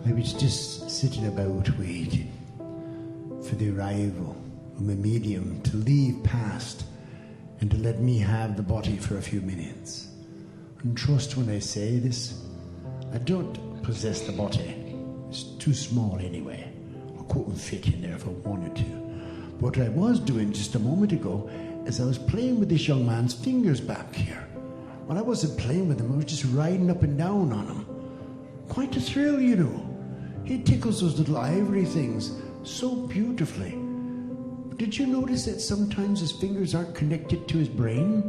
I was just sitting about waiting for the arrival of my medium to leave past and to let me have the body for a few minutes. And trust when I say this, I don't possess the body. It's too small anyway. I couldn't fit in there if I wanted to. What I was doing just a moment ago is I was playing with this young man's fingers back here. Well, I wasn't playing with him, I was just riding up and down on him. Quite a thrill, you know. He tickles those little ivory things so beautifully. Did you notice that sometimes his fingers aren't connected to his brain?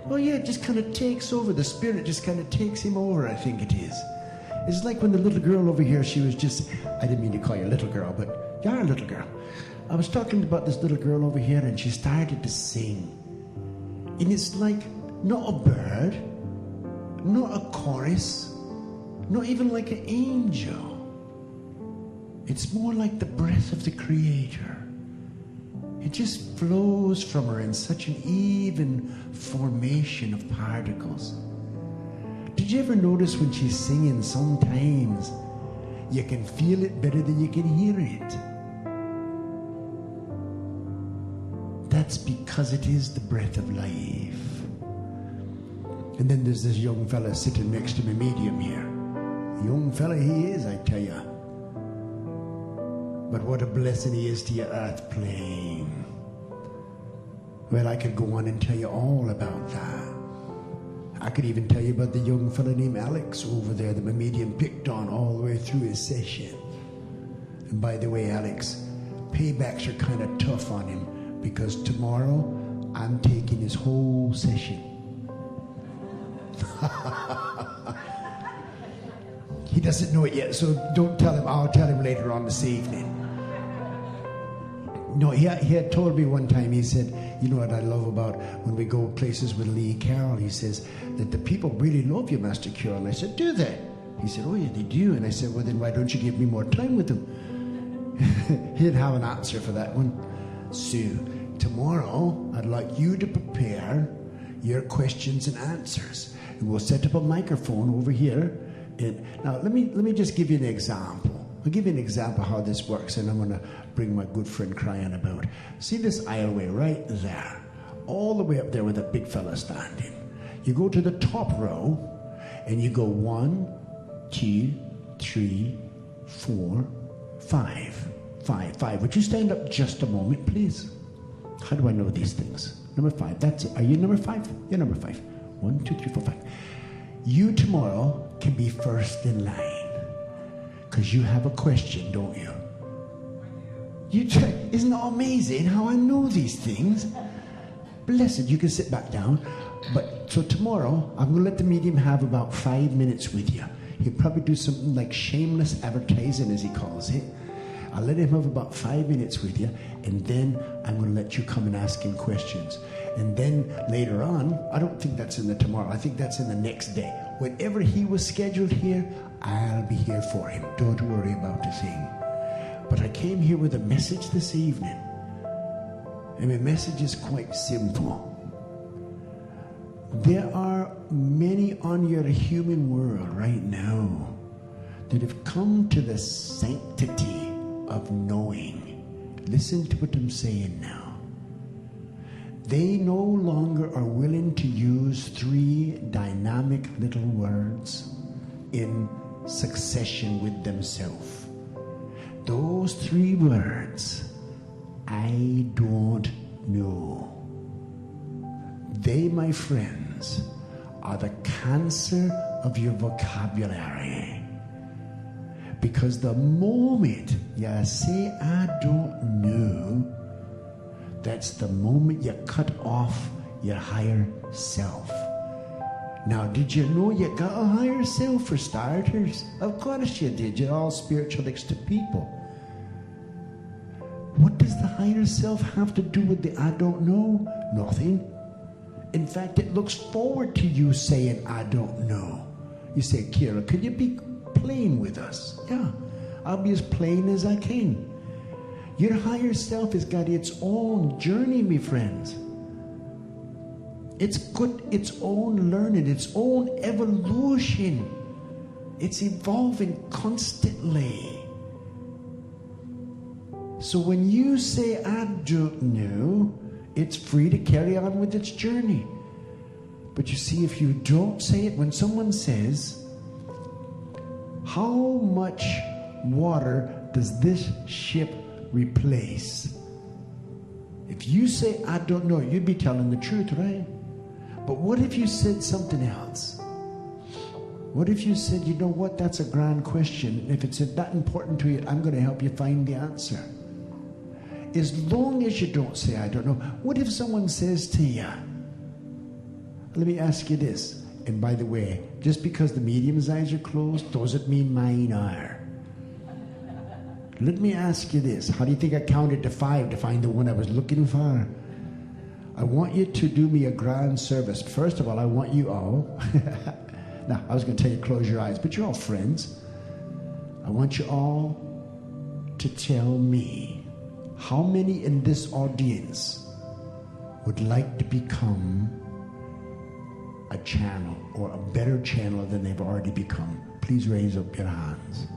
Oh yeah, it just kind of takes over. The spirit just kind of takes him over, I think it is. It's like when the little girl over here, she was just, I didn't mean to call you a little girl, but you're a little girl. I was talking about this little girl over here and she started to sing. And it's like not a bird, not a chorus, not even like an angel. It's more like the breath of the Creator. It just flows from her in such an even formation of particles. Did you ever notice when she's singing, sometimes you can feel it better than you can hear it? That's because it is the breath of life. And then there's this young fella sitting next to my medium here. Young fella he is, I tell you. But what a blessing he is to your earth plane. Well, I could go on and tell you all about that. I could even tell you about the young fella named Alex over there that my medium picked on all the way through his session. And by the way, Alex, paybacks are kind of tough on him because tomorrow I'm taking his whole session. He doesn't know it yet, so don't tell him. I'll tell him later on this evening. No, he had told me one time, he said, you know what I love about when we go places with Lee Carroll, he says that the people really love you, Master Carroll. I said, do they? He said, oh yeah, they do. And I said, well then why don't you give me more time with them? He didn't have an answer for that one. So tomorrow I'd like you to prepare your questions and answers. And we'll set up a microphone over here. And now let me just give you an example. I'll give you an example how this works, and I'm going to bring my good friend Kryon about. See this aisleway right there? All the way up there with a big fella standing. You go to the top row, and you go 1, 2, 3, 4, 5. 5. Would you stand up just a moment, please? How do I know these things? Number 5, that's it. Are you number 5? You're number 5. 1, 2, 3, 4, 5. You tomorrow can be first in line. Because you have a question, don't you? Isn't it amazing how I know these things? Blessed, you can sit back down. But so tomorrow, I'm going to let the medium have about 5 minutes with you. He'll probably do something like shameless advertising, as he calls it. I'll let him have about 5 minutes with you, and then I'm going to let you come and ask him questions. And then later on, I don't think that's in the tomorrow, I think that's in the next day. Whenever he was scheduled here, I'll be here for him. Don't worry about a thing. But I came here with a message this evening. And my message is quite simple. There are many on your human world right now that have come to the sanctity of knowing. Listen to what I'm saying now. They no longer are willing to use 3 dynamic little words in succession with themselves. Those 3 words, I don't know. They, my friends, are the cancer of your vocabulary. Because the moment you say, I don't know, that's the moment you cut off your higher self. Now, did you know you got a higher self for starters? Of course you did. You're all spiritualistic people. What does the higher self have to do with the I don't know? Nothing. In fact, it looks forward to you saying, I don't know. You say, Kira, could you be plain with us? Yeah, I'll be as plain as I can. Your higher self has got its own journey, my friends. It's got its own learning, its own evolution. It's evolving constantly. So when you say, I don't know, it's free to carry on with its journey. But you see, if you don't say it, when someone says, how much water does this ship replace? If you say, I don't know, you'd be telling the truth, right? But what if you said something else? What if you said, you know what, that's a grand question. If it's that important to you, I'm going to help you find the answer. As long as you don't say, I don't know. What if someone says to you, let me ask you this. And by the way, just because the medium's eyes are closed doesn't mean mine are. Let me ask you this. How do you think I counted to 5 to find the one I was looking for? I want you to do me a grand service. First of all, I want you all. Now, I was going to tell you close your eyes, but you're all friends. I want you all to tell me how many in this audience would like to become a channel or a better channel than they've already become. Please raise up your hands.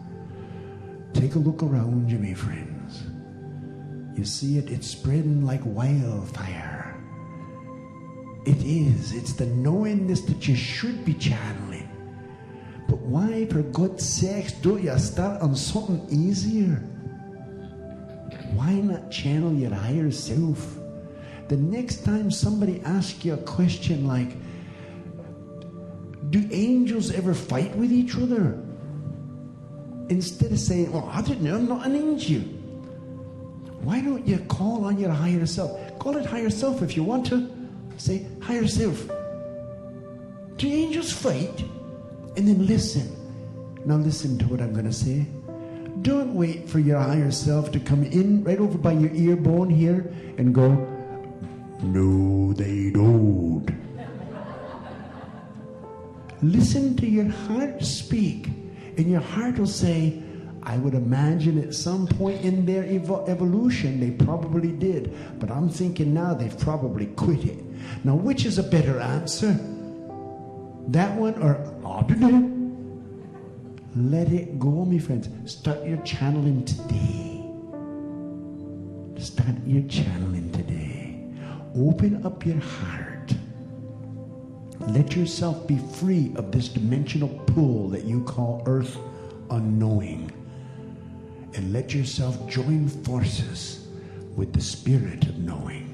Take a look around you, my friends. You see it? It's spreading like wildfire. It is. It's the knowingness that you should be channeling. But why, for God's sakes, don't you start on something easier? Why not channel your higher self? The next time somebody asks you a question like, do angels ever fight with each other? Instead of saying, oh, I didn't know, I'm not an angel. Why don't you call on your higher self? Call it higher self if you want to. Say, higher self, do angels fight? And then listen. Now listen to what I'm going to say. Don't wait for your higher self to come in right over by your ear bone here and go, no, they don't. Listen to your heart speak, and your heart will say, I would imagine at some point in their evolution they probably did, but I'm thinking now they've probably quit it. Now, which is a better answer? That one or I don't know? Let it go, my friends. Start your channeling today. Start your channeling today. Open up your heart. Let yourself be free of this dimensional pull that you call earth unknowing. And let yourself join forces with the spirit of knowing.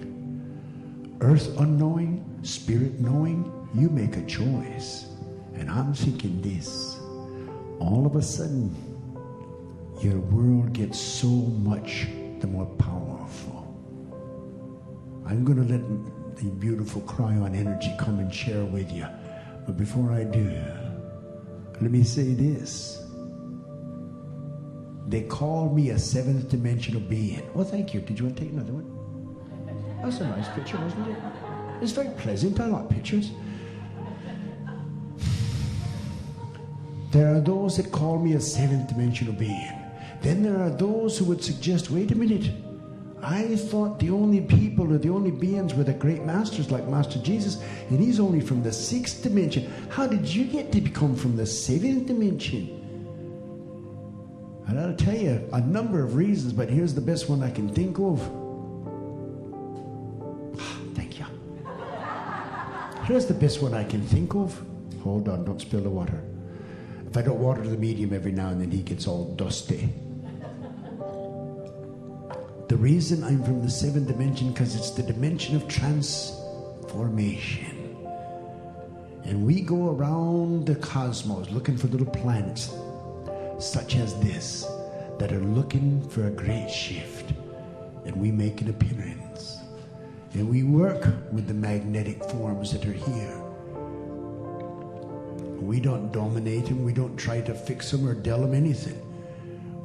Earth unknowing, spirit knowing, you make a choice. And I'm thinking this. All of a sudden, your world gets so much the more powerful. I'm going to let the beautiful Kryon energy come and share with you. But before I do, let me say this. They call me a seventh dimensional being. Well, thank you. Did you want to take another one? That's a nice picture, wasn't it? It's very pleasant. I like pictures. There are those that call me a seventh dimensional being. Then there are those who would suggest, wait a minute, I thought the only people or the only beings were the great masters like Master Jesus, and he's only from the sixth dimension. How did you get to become from the seventh dimension? And I'll tell you a number of reasons, but here's the best one I can think of. Thank you. Here's the best one I can think of. Hold on, don't spill the water. If I don't water the medium every now and then, he gets all dusty. The reason I'm from the seventh dimension, because it's the dimension of transformation. And we go around the cosmos looking for little planets such as this that are looking for a great shift. And we make an appearance. And we work with the magnetic forms that are here. We don't dominate them. We don't try to fix them or tell them anything.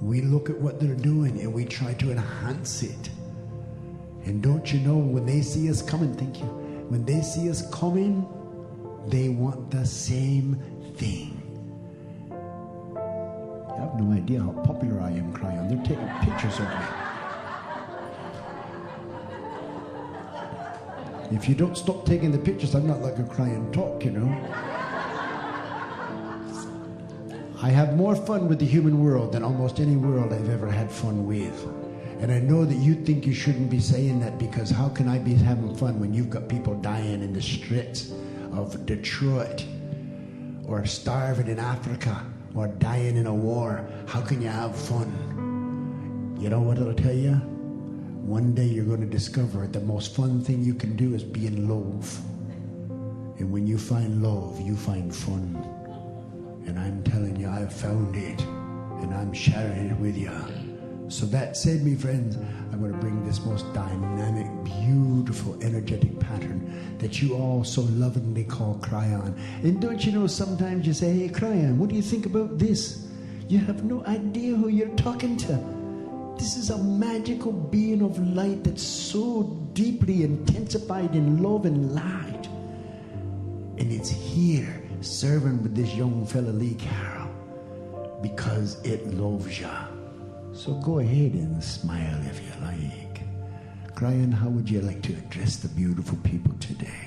We look at what they're doing and we try to enhance it. And don't you know, when they see us coming, thank you, when they see us coming, they want the same thing. You have no idea how popular I am, Kryon. They're taking pictures of me. If you don't stop taking the pictures, I'm not like a Kryon talk, you know. I have more fun with the human world than almost any world I've ever had fun with. And I know that you think you shouldn't be saying that, because how can I be having fun when you've got people dying in the streets of Detroit, or starving in Africa, or dying in a war? How can you have fun? You know what it'll tell you? One day you're going to discover the most fun thing you can do is be in love. And when you find love, you find fun. And I'm telling you, I've found it, and I'm sharing it with you. So that said, me friends, I'm going to bring this most dynamic, beautiful, energetic pattern that you all so lovingly call Kryon. And don't you know, sometimes you say, hey, Kryon, what do you think about this? You have no idea who you're talking to. This is a magical being of light that's so deeply intensified in love and light. And it's here serving with this young fella, Lee Carroll, because it loves ya. So go ahead and smile if you like. Kryon, how would you like to address the beautiful people today?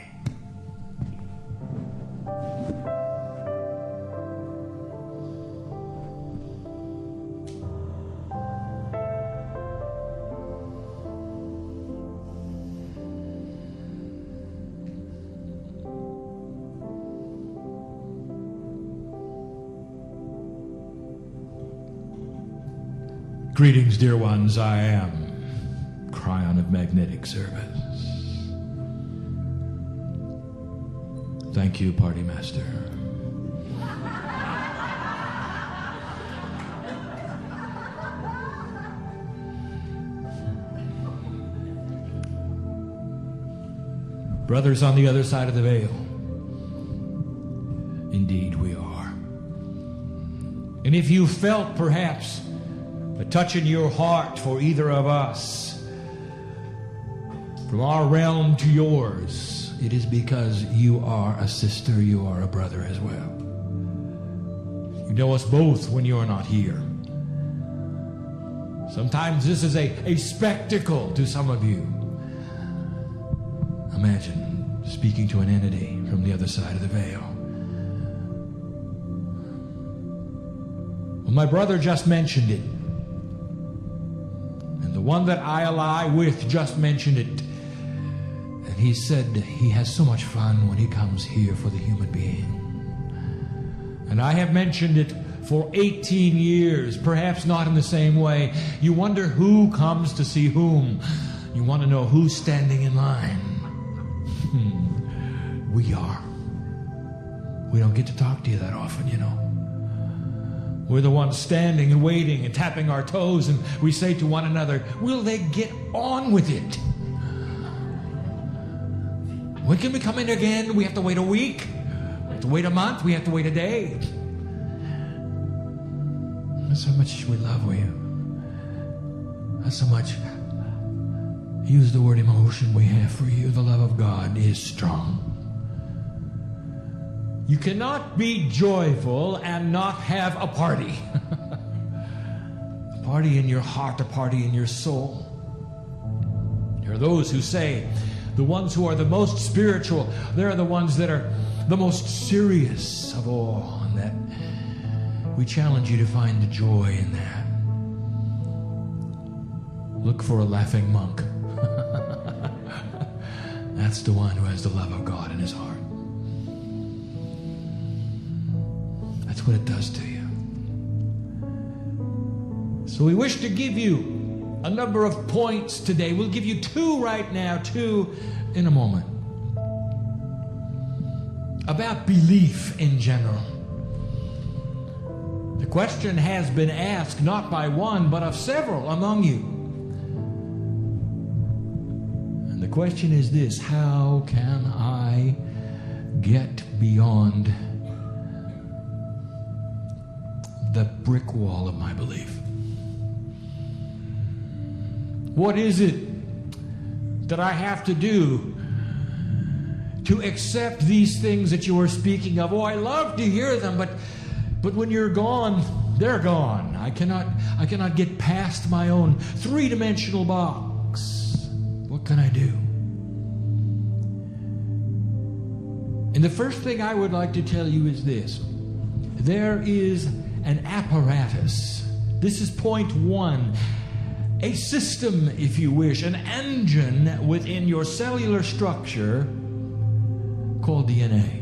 Greetings, dear ones. I am Kryon of Magnetic Service. Thank you, Party Master. Brothers on the other side of the veil. Indeed, we are. And if you felt perhaps a touch in your heart for either of us, from our realm to yours, it is because you are a sister, you are a brother as well. You know us both when you're not here. Sometimes this is a spectacle to some of you. Imagine speaking to an entity from the other side of the veil. Well, my brother just mentioned it. The one that I ally with just mentioned it. And he said he has so much fun when he comes here for the human being. And I have mentioned it for 18 years, perhaps not in the same way. You wonder who comes to see whom. You want to know who's standing in line. We are. We don't get to talk to you that often, you know. We're the ones standing and waiting and tapping our toes, and we say to one another, will they get on with it? When can we come in again? We have to wait a week. We have to wait a month. We have to wait a day. That's how much we love you. That's how much, use the word emotion, we have for you. The love of God is strong. You cannot be joyful and not have a party. A party in your heart, a party in your soul. There are those who say the ones who are the most spiritual, they're the ones that are the most serious of all, and that we challenge you to find the joy in that. Look for a laughing monk. That's the one who has the love of God in his heart. That's what it does to you. So we wish to give you a number of points today. We'll give you 2 right now, 2 in a moment. About belief in general. The question has been asked not by one, but of several among you. And the question is this: how can I get beyond the brick wall of my belief? What is it that I have to do to accept these things that you are speaking of? Oh, I love to hear them, but when you're gone, they're gone. I cannot get past my own 3-dimensional box. What can I do? And the first thing I would like to tell you is this: there is an apparatus. This is point one. A system, if you wish, an engine within your cellular structure called DNA.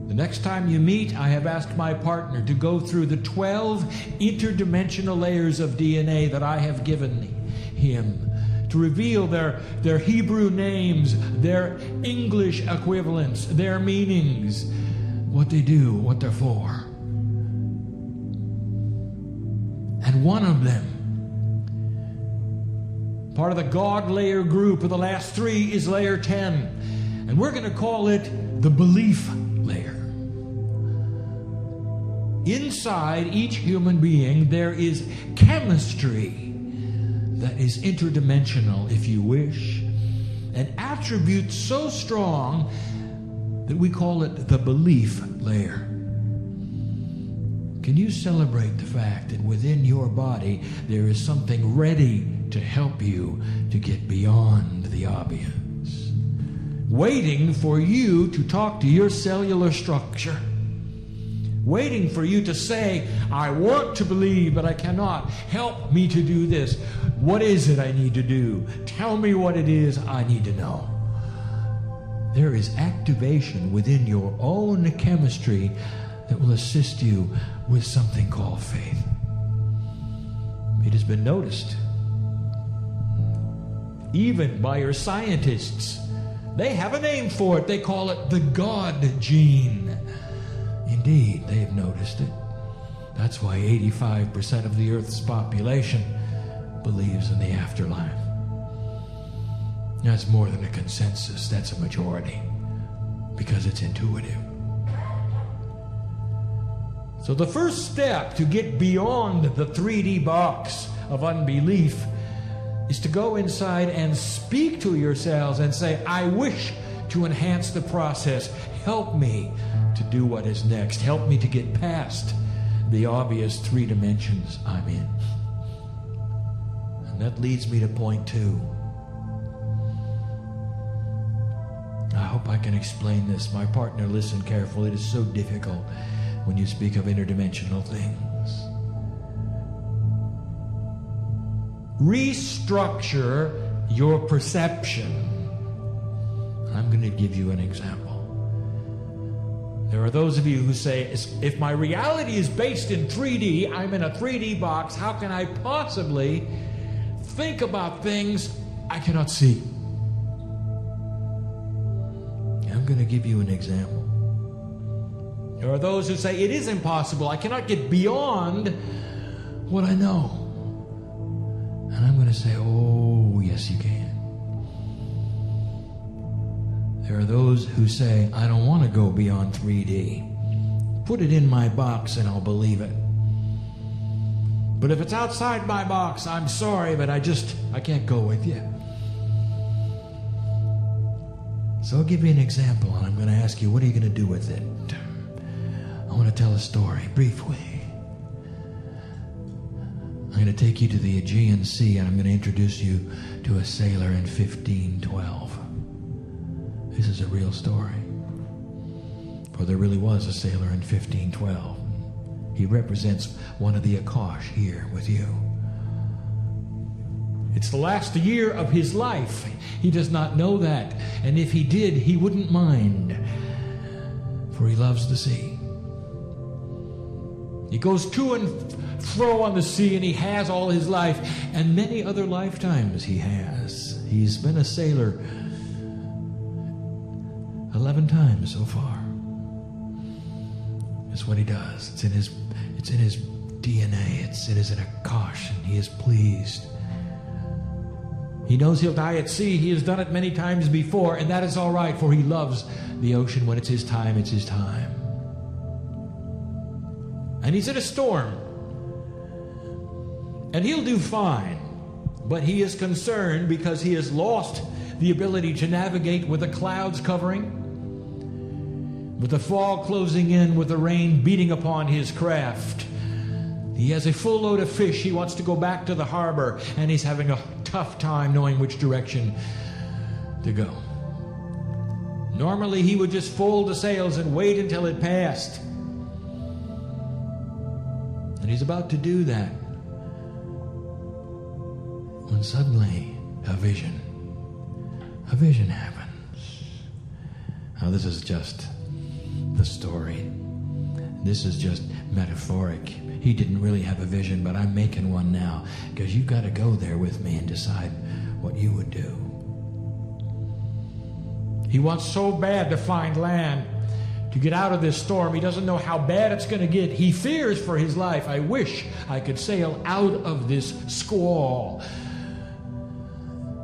The next time you meet, I have asked my partner to go through the 12 interdimensional layers of DNA that I have given him, to reveal their Hebrew names, their English equivalents, their meanings, what they do, what they're for. And one of them, part of the God layer group of the last three, is layer 10. And we're going to call it the belief layer. Inside each human being, there is chemistry that is interdimensional, if you wish, an attribute so strong that we call it the belief layer. Can you celebrate the fact that within your body there is something ready to help you to get beyond the obvious, waiting for you to talk to your cellular structure, waiting for you to say, I want to believe, but I cannot. Help me to do this. What is it I need to do? Tell me what it is I need to know. There is activation within your own chemistry that will assist you with something called faith. It has been noticed, even by your scientists. They have a name for it. They call it the God gene. Indeed, they've noticed it. That's why 85% of the Earth's population believes in the afterlife. That's more than a consensus. That's a majority, because it's intuitive. So the first step to get beyond the 3D box of unbelief is to go inside and speak to yourselves and say, I wish to enhance the process. Help me to do what is next. Help me to get past the obvious 3 dimensions I'm in. And that leads me to point 2. I hope I can explain this. My partner, listen carefully. It is so difficult when you speak of interdimensional things. Restructure your perception. I'm going to give you an example. There are those of you who say, if my reality is based in 3D, I'm in a 3D box, how can I possibly think about things I cannot see? I'm going to give you an example. There are those who say, it is impossible, I cannot get beyond what I know. And I'm going to say, oh, yes, you can. There are those who say, I don't want to go beyond 3D. Put it in my box and I'll believe it. But if it's outside my box, I'm sorry, but I can't go with you. So I'll give you an example, and I'm going to ask you, what are you going to do with it? I want to tell a story briefly. I'm going to take you to the Aegean Sea, and I'm going to introduce you to a sailor in 1512. This is a real story. For there really was a sailor in 1512. He represents one of the Akash here with you. It's the last year of his life. He does not know that. And if he did, he wouldn't mind. For he loves the sea. He goes to and fro on the sea, and he has all his life. And many other lifetimes he has. He's been a sailor 11 times so far. It's what he does. It's in his DNA. It's in his Akash, and he is pleased. He knows he'll die at sea. He has done it many times before, and that is all right, for he loves the ocean. When it's his time, it's his time. And he's in a storm. And he'll do fine. But he is concerned because he has lost the ability to navigate with the clouds covering, with the fog closing in, with the rain beating upon his craft. He has a full load of fish. He wants to go back to the harbor, and he's having a tough time knowing which direction to go. Normally, he would just fold the sails and wait until it passed. he's about to do that when suddenly a vision happens. Now, this is just the story. This is just metaphoric. He didn't really have a vision, but I'm making one now, because you've got to go there with me and decide what you would do. He wants so bad to find land, to get out of this storm. He doesn't know how bad it's going to get. He fears for his life. I wish I could sail out of this squall.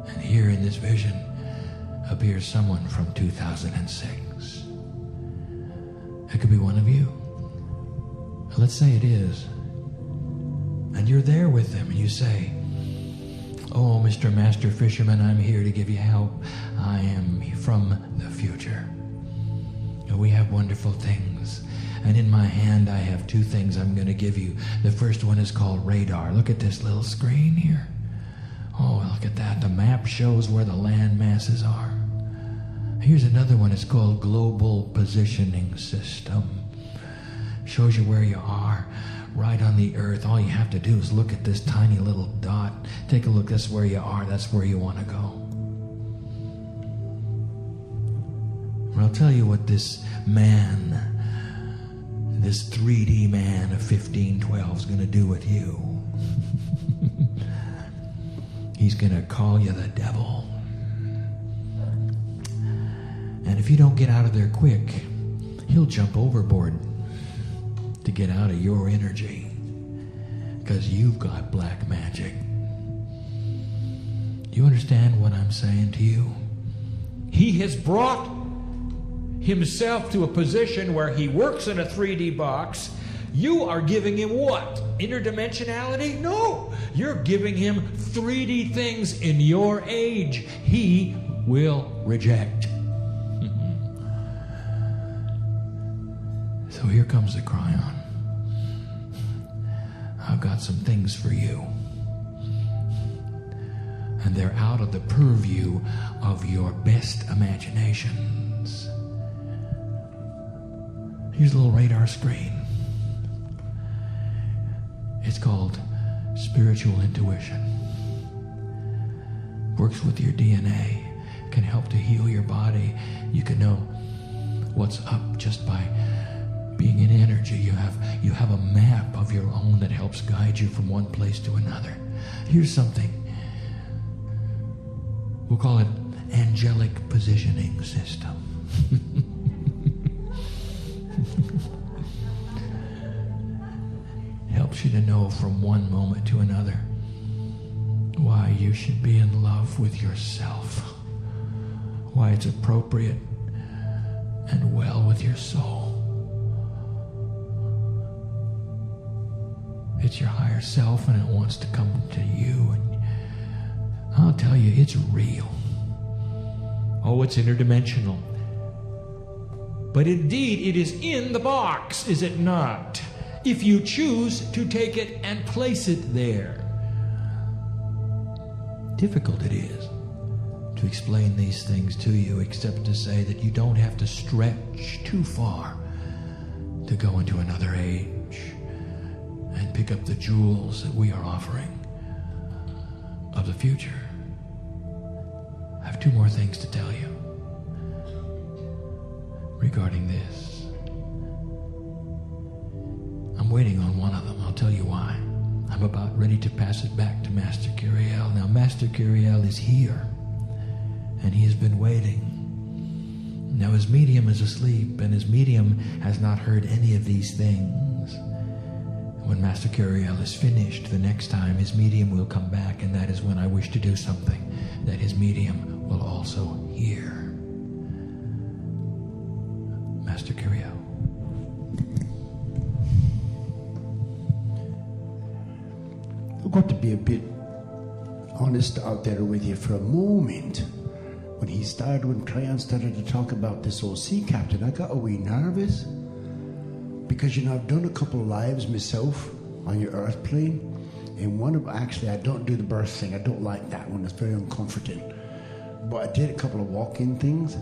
And here in this vision appears someone from 2006. It could be one of you. Let's say it is. And you're there with them and you say, "Oh, Mr. Master Fisherman, I'm here to give you help. I am from the future. We have wonderful things. And in my hand I have two things I'm going to give you. The first one is called radar. Look at this little screen here. Oh, look at that. The map shows where the land masses are. Here's another one. It's called Global Positioning System. Shows you where you are right on the earth. All you have to do is look at this tiny little dot. Take a look. That's where you are. That's where you want to go. And I'll tell you what this man, this 3D man of 1512 is going to do with you. He's going to call you the devil. And if you don't get out of there quick, he'll jump overboard to get out of your energy, because you've got black magic. Do you understand what I'm saying to you? He has brought himself to a position where he works in a 3D box. You are giving him what? Interdimensionality? No. You're giving him 3D things in your age. He will reject. So here comes the Kryon. I've got some things for you. And they're out of the purview of your best imaginations. Here's a little radar screen. It's called spiritual intuition. Works with your DNA. Can help to heal your body. You can know what's up just by being in energy. You have a map of your own that helps guide you from one place to another. Here's something. We'll call it angelic positioning system. Helps you to know from one moment to another why you should be in love with yourself, why it's appropriate and well with your soul. It's your higher self, and it wants to come to you, and I'll tell you, it's real. Oh, it's interdimensional. But indeed, it is in the box, is it not? If you choose to take it and place it there. Difficult it is to explain these things to you, except to say that you don't have to stretch too far to go into another age and pick up the jewels that we are offering of the future. I have two more things to tell you regarding this. I'm waiting on one of them. I'll tell you why. I'm about ready to pass it back to Master Kryon. Now, Master Kryon is here, and he has been waiting. Now, his medium is asleep, and his medium has not heard any of these things. When Master Kryon is finished, the next time his medium will come back, and that is when I wish to do something that his medium will also hear. Master Kryon. I've got to be a bit honest out there with you for a moment. When Kryon started to talk about this old sea captain, I got a wee nervous. Because, I've done a couple of lives myself on your earth plane. And I don't do the birth thing. I don't like that one. It's very uncomforting. But I did a couple of walk-in things.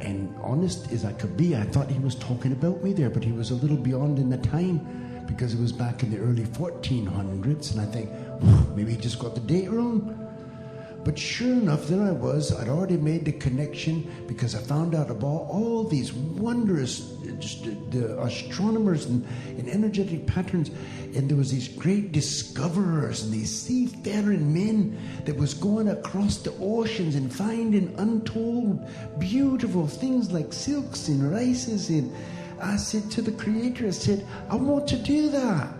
And honest as I could be, I thought he was talking about me there. But he was a little beyond in the time. because it was back in the early 1400s, and I think, maybe he just got the date wrong. But sure enough, there I was. I'd already made the connection because I found out about all these wondrous the astronomers and energetic patterns. And there was these great discoverers and these seafaring men that was going across the oceans and finding untold beautiful things like silks and rices. And I said to the Creator, I said, I want to do that.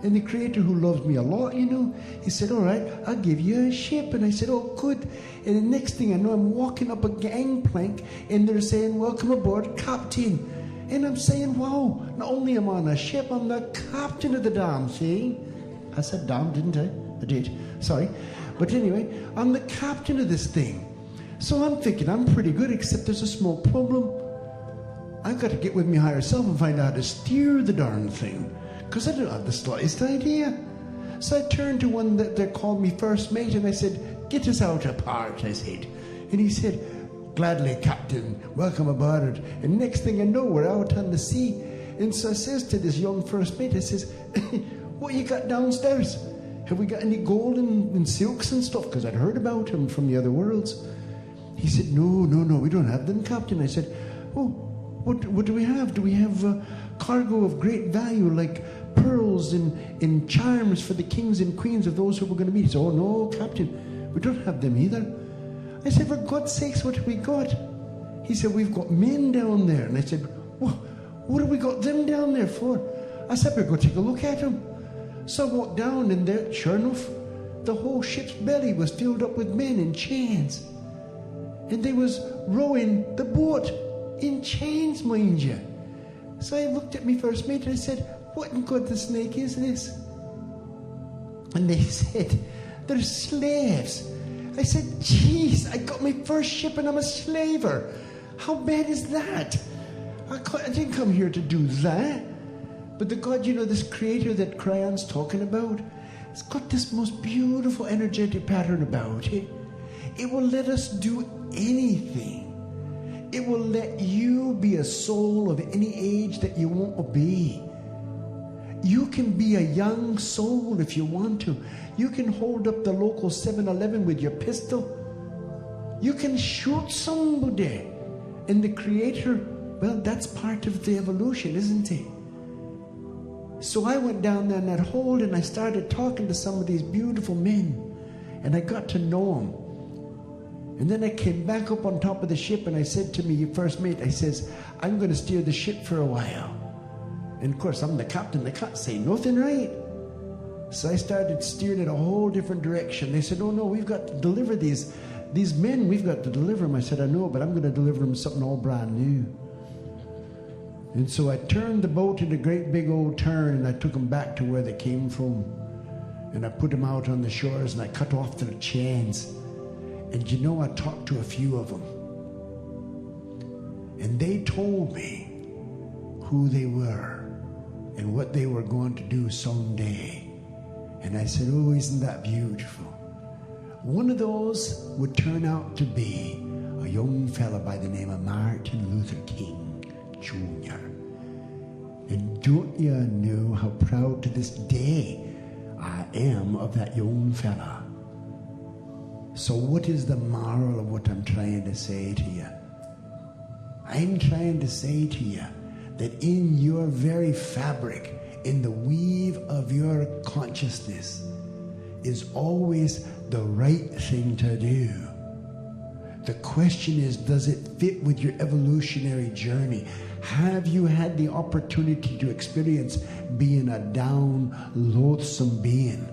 And the Creator, who loves me a lot, he said, all right, I'll give you a ship. And I said, oh, good. And the next thing I know, I'm walking up a gangplank, and they're saying, welcome aboard, Captain. And I'm saying, wow, not only am I on a ship, I'm the captain of the damn thing. I said damn, didn't I? I did. Sorry. But anyway, I'm the captain of this thing. So I'm thinking I'm pretty good, except there's a small problem. I've got to get with my higher self and find out how to steer the darn thing, because I don't have the slightest idea. So I turned to one that they called me first mate, and I said, get us out apart, I said. And he said, gladly, Captain, welcome aboard. And next thing I know, we're out on the sea. And so I says to this young first mate, I says, what you got downstairs? Have we got any gold and silks and stuff? Because I'd heard about him from the other worlds. He said, no, we don't have them, Captain. I said, oh, what do we have? Do we have cargo of great value, like pearls and charms for the kings and queens of those who we're going to meet? He said, oh, no, Captain, we don't have them either. I said, for God's sakes, what have we got? He said, we've got men down there. And I said, well, what have we got them down there for? I said, we'll go take a look at them. So I walked down, and there, sure enough, the whole ship's belly was filled up with men in chains. And they was rowing the boat in chains, mind you. So I looked at me first mate and I said, what in God the snake is this? And they said, they're slaves. I said, geez, I got my first ship and I'm a slaver. How bad is that? I didn't come here to do that. But the God, this Creator that Kryon's talking about, it's got this most beautiful energetic pattern about it. It will let us do anything. It will let you be a soul of any age that you want to be. You can be a young soul if you want to. You can hold up the local 7-Eleven with your pistol. You can shoot somebody. And the Creator, well, that's part of the evolution, isn't it? So I went down there in that hold and I started talking to some of these beautiful men. And I got to know them. And then I came back up on top of the ship and I said to me, first mate, I says, I'm going to steer the ship for a while. And of course, I'm the captain. I can't say nothing, right? So I started steering in a whole different direction. They said, oh no, we've got to deliver these men. We've got to deliver them. I said, I know, but I'm going to deliver them something all brand new. And so I turned the boat in a great big old turn and I took them back to where they came from. And I put them out on the shores and I cut off their chains. And I talked to a few of them. And they told me who they were and what they were going to do someday. And I said, oh, isn't that beautiful? One of those would turn out to be a young fella by the name of Martin Luther King Jr. And don't you know how proud to this day I am of that young fella? So what is the moral of what I'm trying to say to you? I'm trying to say to you that in your very fabric, in the weave of your consciousness, is always the right thing to do. The question is, does it fit with your evolutionary journey? Have you had the opportunity to experience being a down, loathsome being?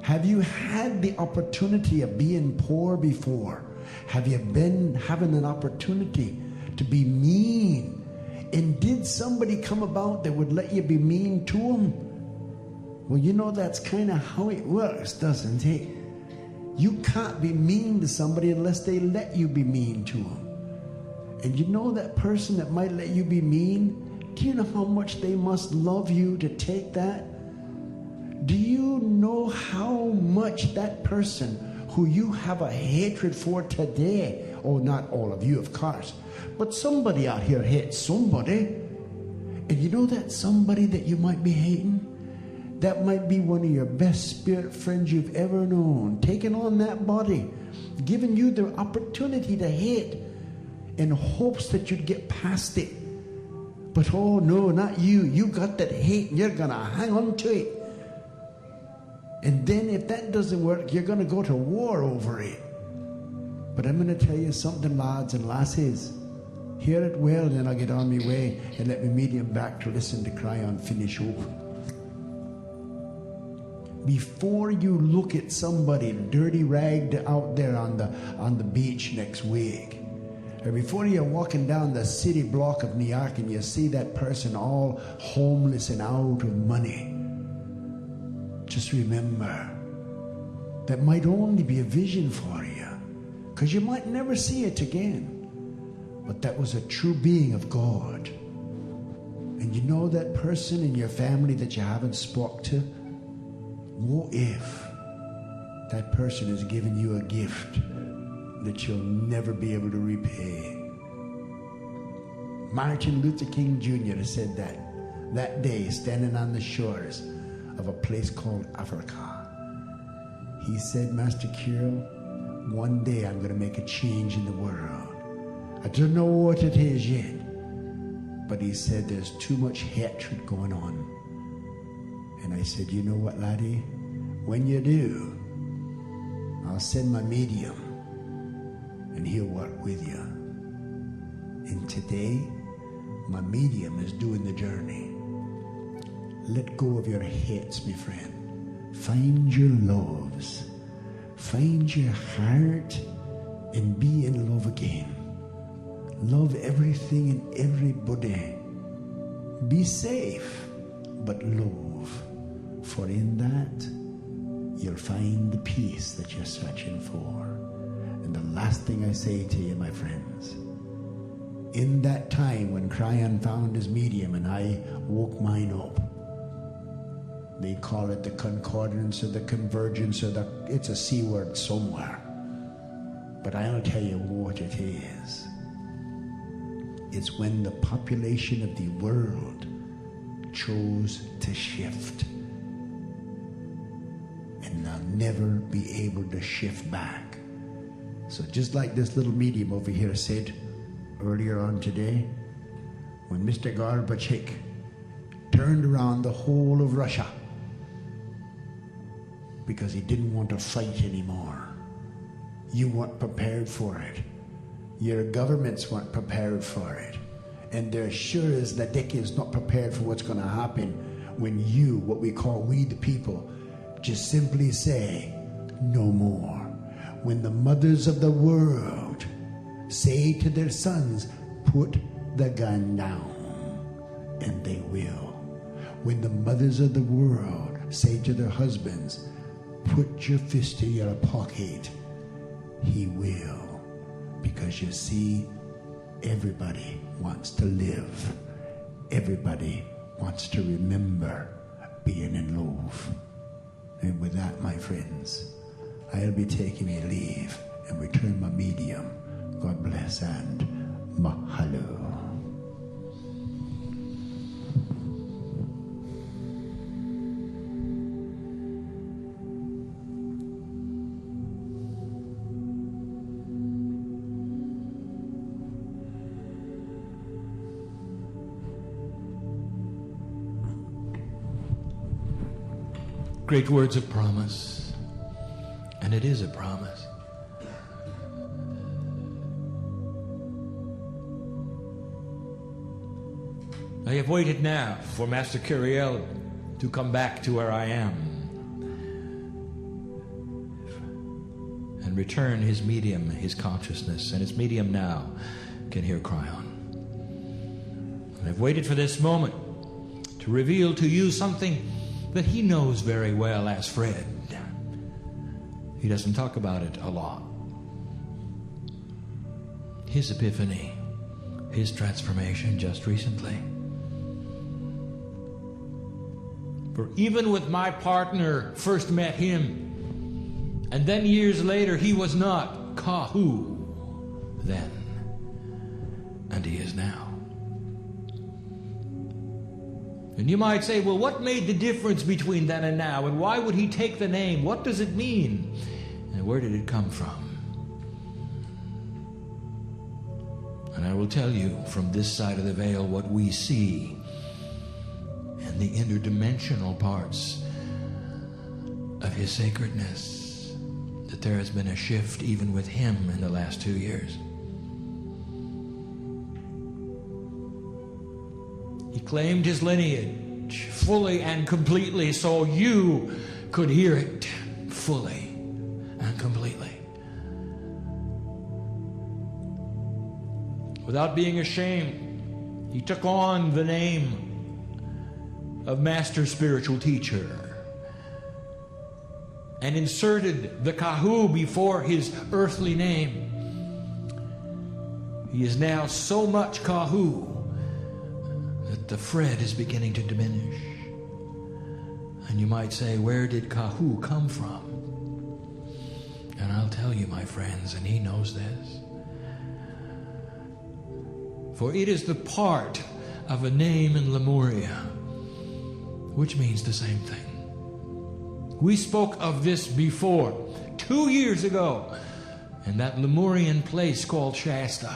Have you had the opportunity of being poor before? Have you been having an opportunity to be mean? And did somebody come about that would let you be mean to them? Well, that's kind of how it works, doesn't it? You can't be mean to somebody unless they let you be mean to them. And that person that might let you be mean, do you know how much they must love you to take that? Do you know how much that person who you have a hatred for today, oh, not all of you, of course, but somebody out here hates somebody, And you know that somebody that you might be hating? That might be one of your best spirit friends you've ever known, taking on that body, giving you the opportunity to hate in hopes that you'd get past it. But oh no, not you. You got that hate and you're going to hang on to it. And then if that doesn't work, you're going to go to war over it. But I'm going to tell you something, lads and lasses. Hear it well, and then I'll get on my way and let me meet him back to listen to Kryon finish up. Before you look at somebody dirty ragged out there on the beach next week, or before you're walking down the city block of New York and you see that person all homeless and out of money, just remember that might only be a vision for you, because you might never see it again. But that was a true being of God. And you know that person in your family that you haven't spoke to? What if that person has given you a gift that you'll never be able to repay? Martin Luther King Jr. said that day, standing on the shores of a place called Africa. He said, Master Kryon, one day I'm going to make a change in the world. I don't know what it is yet, but he said there's too much hatred going on. And I said, you know what, laddie? When you do, I'll send my medium and he'll work with you. And today, my medium is doing the journey. Let go of your hates, my friend. Find your loves. Find your heart and be in love again. Love everything and everybody. Be safe, but love. For in that, you'll find the peace that you're searching for. And the last thing I say to you, my friends, in that time when Kryon found his medium and I woke mine up, they call it the concordance or the convergence or it's a C word somewhere. But I'll tell you what it is. It's when the population of the world chose to shift. And they'll never be able to shift back. So just like this little medium over here said earlier on today, when Mr. Gorbachev turned around the whole of Russia because he didn't want to fight anymore. You weren't prepared for it. Your governments weren't prepared for it. And they're sure as the dick is not prepared for what's going to happen when you, what we call we the people, just simply say, no more. When the mothers of the world say to their sons, put the gun down, and they will. When the mothers of the world say to their husbands, put your fist in your pocket, he will. Because you see, everybody wants to live. Everybody wants to remember being in love. And with that, my friends, I'll be taking a leave and return my medium. God bless and mahalo. Great words of promise, and it is a promise. I have waited now for Master Kryon to come back to where I am and return his medium, his consciousness, and his medium now can hear Kryon. And I've waited for this moment to reveal to you something that he knows very well as Fred. He doesn't talk about it a lot. His epiphany, his transformation just recently. For even with my partner first met him, and then years later he was not Kahu then, and he is now. And you might say, well, what made the difference between then and now? And why would he take the name? What does it mean? And where did it come from? And I will tell you from this side of the veil what we see in the interdimensional parts of his sacredness, that there has been a shift even with him in the last 2 years. He claimed his lineage fully and completely so you could hear it fully and completely. Without being ashamed, he took on the name of Master Spiritual Teacher and inserted the Kahu before his earthly name. He is now so much Kahu that the Fred is beginning to diminish. And you might say, where did Kahu come from? And I'll tell you, my friends, and he knows this. For it is the part of a name in Lemuria, which means the same thing. We spoke of this before, 2 years ago, in that Lemurian place called Shasta.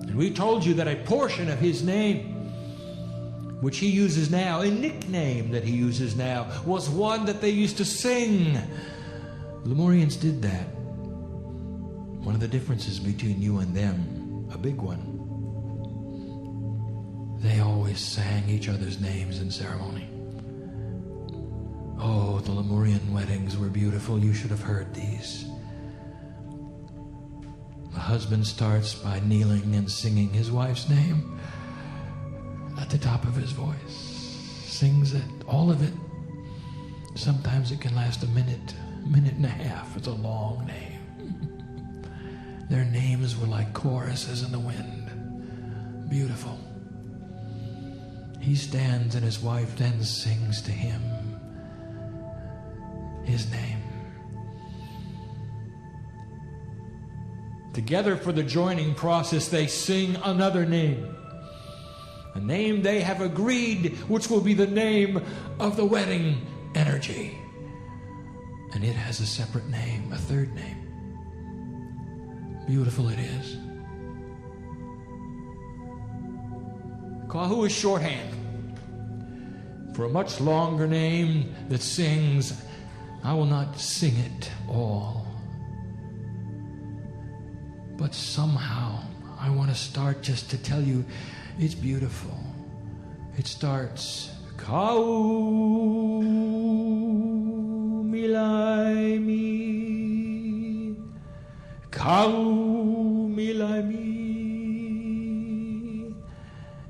And we told you that a portion of his name, which he uses now, a nickname that he uses now, was one that they used to sing. Lemurians did that. One of the differences between you and them, a big one, they always sang each other's names in ceremony. Oh, the Lemurian weddings were beautiful. You should have heard these. The husband starts by kneeling and singing his wife's name at the top of his voice. Sings it, all of it. Sometimes it can last a minute and a half. It's a long name. Their names were like choruses in the wind. Beautiful. He stands and his wife then sings to him his name. Together for the joining process, they sing another name. A name they have agreed, which will be the name of the wedding energy. And it has a separate name, a third name. Beautiful it is. Kahu is shorthand for a much longer name that sings. I will not sing it all, but somehow I want to start just to tell you it's beautiful. It starts Kau milai mi, Kau milai mi,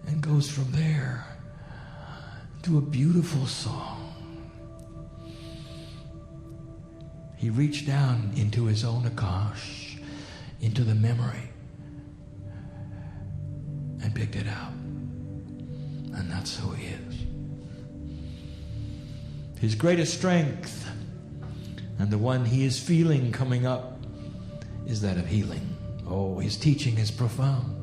and goes from there to a beautiful song. He reached down into his own Akash, into the memory, and picked it out. And that's who he is. His greatest strength, and the one he is feeling coming up, is that of healing. Oh, his teaching is profound.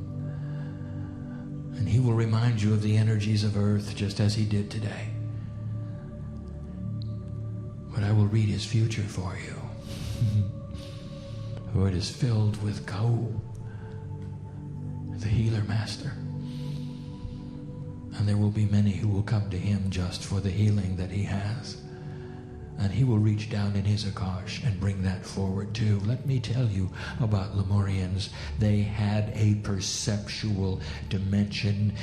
And he will remind you of the energies of earth just as he did today. But I will read his future for you. For it is filled with Kau, the healer master. And there will be many who will come to him just for the healing that he has. And he will reach down in his Akash and bring that forward too. Let me tell you about Lemurians. They had a perceptual dimension.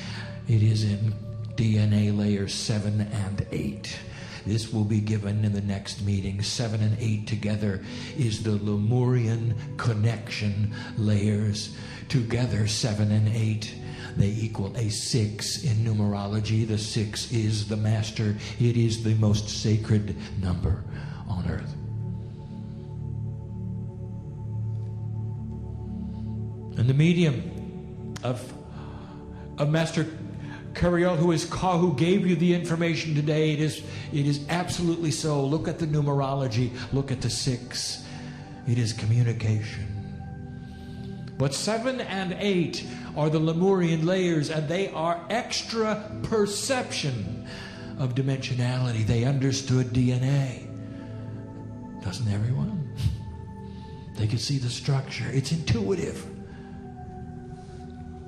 It is in DNA layers 7 and 8. This will be given in the next meeting. 7 and 8 together is the Lemurian connection layers. Together, 7 and 8, they equal a 6 in numerology. The 6 is the master. It is the most sacred number on earth. And the medium of Master Kryon, who is Ka, who gave you the information today, it is absolutely so. Look at the numerology. Look at the 6. It is communication. But 7 and 8 are the Lemurian layers, and they are extra perception of dimensionality. They understood DNA. Doesn't everyone? They could see the structure. It's intuitive.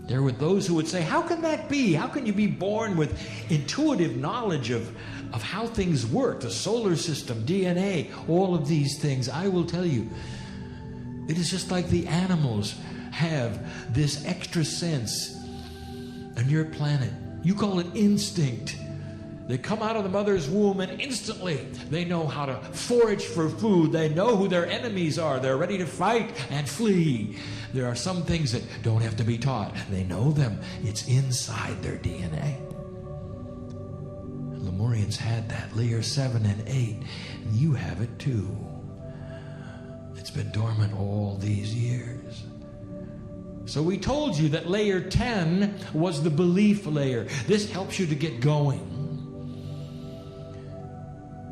There were those who would say, how can that be? How can you be born with intuitive knowledge of how things work, the solar system, DNA, all of these things? I will tell you, it is just like the animals have this extra sense on your planet. You call it instinct. They come out of the mother's womb and instantly they know how to forage for food. They know who their enemies are. They're ready to fight and flee. There are some things that don't have to be taught. They know them. It's inside their DNA. Lemurians had that, layer 7 and 8. And you have it too. It's been dormant all these years. So we told you that layer 10 was the belief layer. This helps you to get going.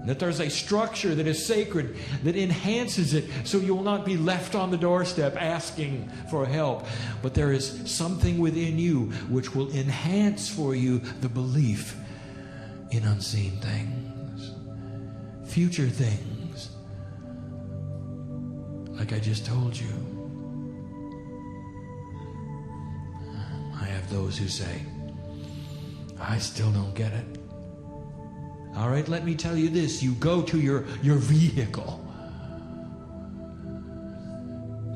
That there's a structure that is sacred that enhances it so you will not be left on the doorstep asking for help. But there is something within you which will enhance for you the belief in unseen things, future things, like I just told you. I have those who say, I still don't get it. All right, let me tell you this. You go to your vehicle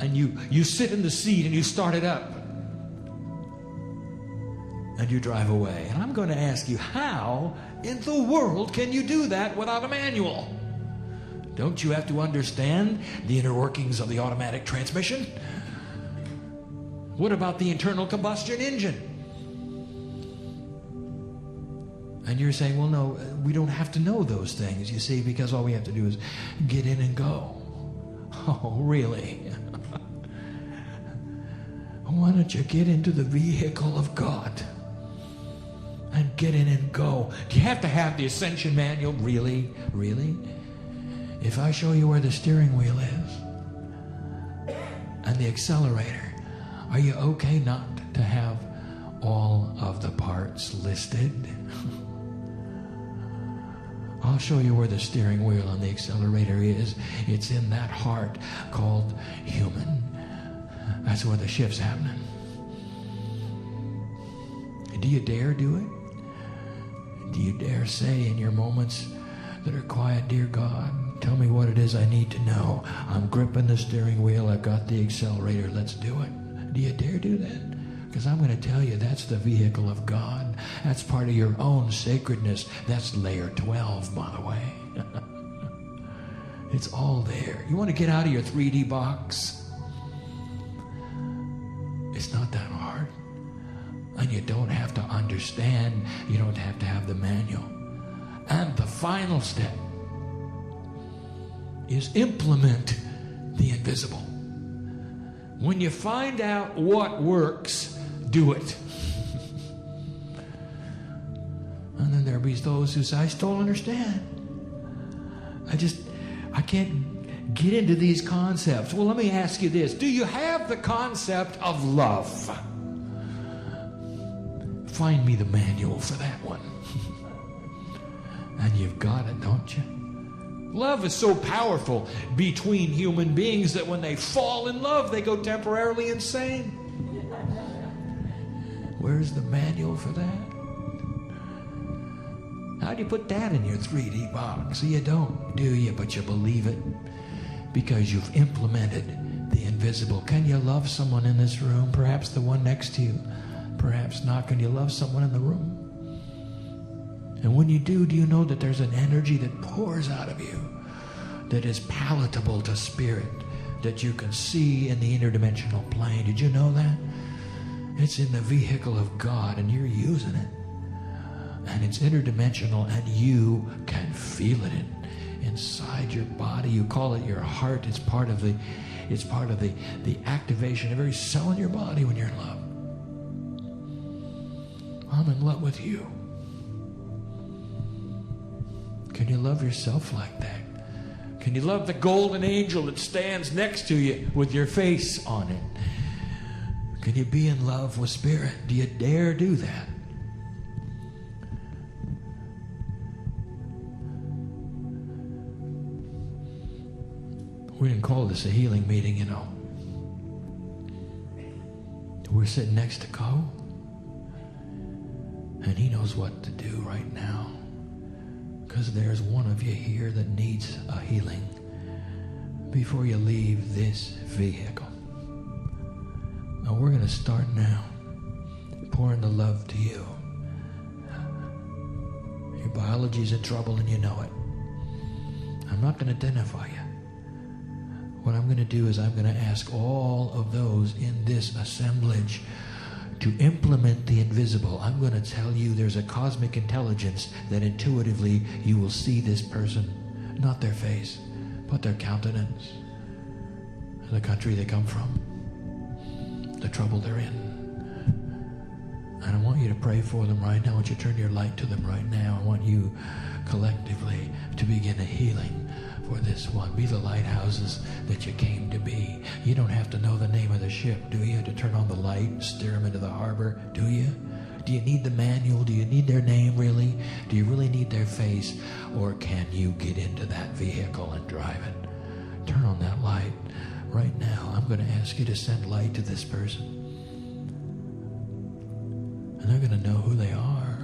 and you sit in the seat and you start it up and you drive away. And I'm going to ask you, how in the world can you do that without a manual? Don't you have to understand the inner workings of the automatic transmission? What about the internal combustion engine? And you're saying, well, no, we don't have to know those things, you see, because all we have to do is get in and go. Oh, really? Why don't you get into the vehicle of God and get in and go? Do you have to have the Ascension Manual? Really? Really? If I show you where the steering wheel is and the accelerator, are you okay not to have all of the parts listed? I'll show you where the steering wheel and the accelerator is. It's in that heart called human. That's where the shift's happening. Do you dare do it? Do you dare say in your moments that are quiet, dear God, tell me what it is I need to know. I'm gripping the steering wheel. I've got the accelerator. Let's do it. Do you dare do that? Because I'm going to tell you, that's the vehicle of God. That's part of your own sacredness. That's layer 12, by the way. It's all there. You want to get out of your 3D box? It's not that hard. And you don't have to understand. You don't have to have the manual. And the final step is implement the invisible. When you find out what works, do it. And then there'll be those who say, I still don't understand. I can't get into these concepts. Well, let me ask you this. Do you have the concept of love? Find me the manual for that one. And you've got it, don't you? Love is so powerful between human beings that when they fall in love, they go temporarily insane. Where's the manual for that? How do you put that in your 3D box? You don't, do you? But you believe it because you've implemented the invisible. Can you love someone in this room? Perhaps the one next to you. Perhaps not. Can you love someone in the room? And when you do you know that there's an energy that pours out of you that is palatable to spirit, that you can see in the interdimensional plane? Did you know that? It's in the vehicle of God and you're using it. And it's interdimensional and you can feel it inside your body. You call it your heart. It's part of the activation of every cell in your body when you're in love. I'm in love with you. Can you love yourself like that? Can you love the golden angel that stands next to you with your face on it? Can you be in love with Spirit? Do you dare do that? We didn't call this a healing meeting, you know. We're sitting next to Co, and he knows what to do right now, because there's one of you here that needs a healing before you leave this vehicle. Now we're going to start now pouring the love to you. Your biology's in trouble and you know it. I'm not going to identify you. What I'm going to do is I'm going to ask all of those in this assemblage to implement the invisible. I'm going to tell you there's a cosmic intelligence that intuitively you will see this person, not their face, but their countenance, the country they come from, the trouble they're in. And I want you to pray for them right now. I want you to turn your light to them right now. I want you collectively to begin a healing for this one. Be the lighthouses that you came to be. You don't have to know the name of the ship, do you? To turn on the light and steer them into the harbor, do you? Do you need the manual? Do you need their name, really? Do you really need their face? Or can you get into that vehicle and drive it? Turn on that light right now. I'm going to ask you to send light to this person. And they're going to know who they are.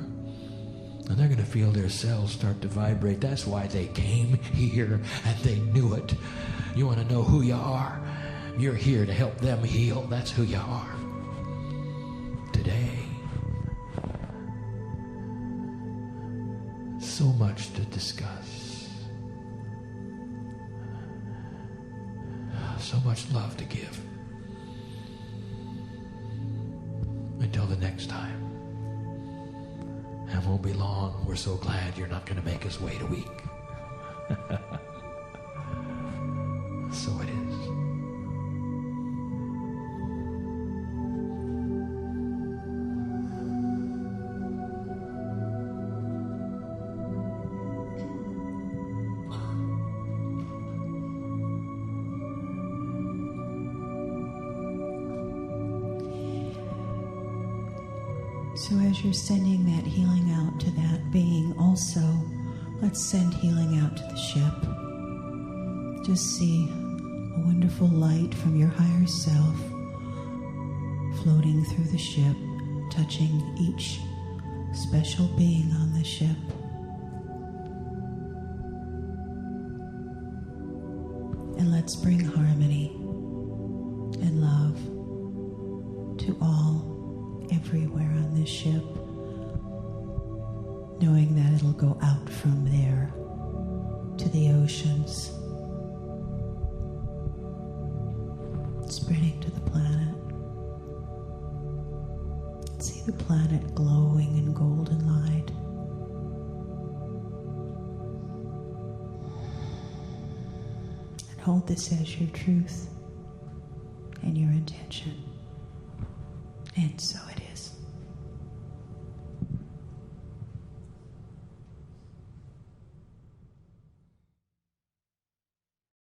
And they're going to feel their cells start to vibrate. That's why they came here, and they knew it. You want to know who you are? You're here to help them heal. That's who you are. Today. So much to discuss. So much love to give. Until the next time. And won't be long. We're so glad you're not going to make us wait a week. So it is. So as you're sending that healing out to that being, also, let's send healing out to the ship. Just see a wonderful light from your higher self floating through the ship, touching each special being on the ship. And let's bring harmony and love to all, everywhere on this ship, knowing that it'll go out from there to the oceans, spreading to the planet. See the planet glowing in golden light. And hold this as your truth and your intention.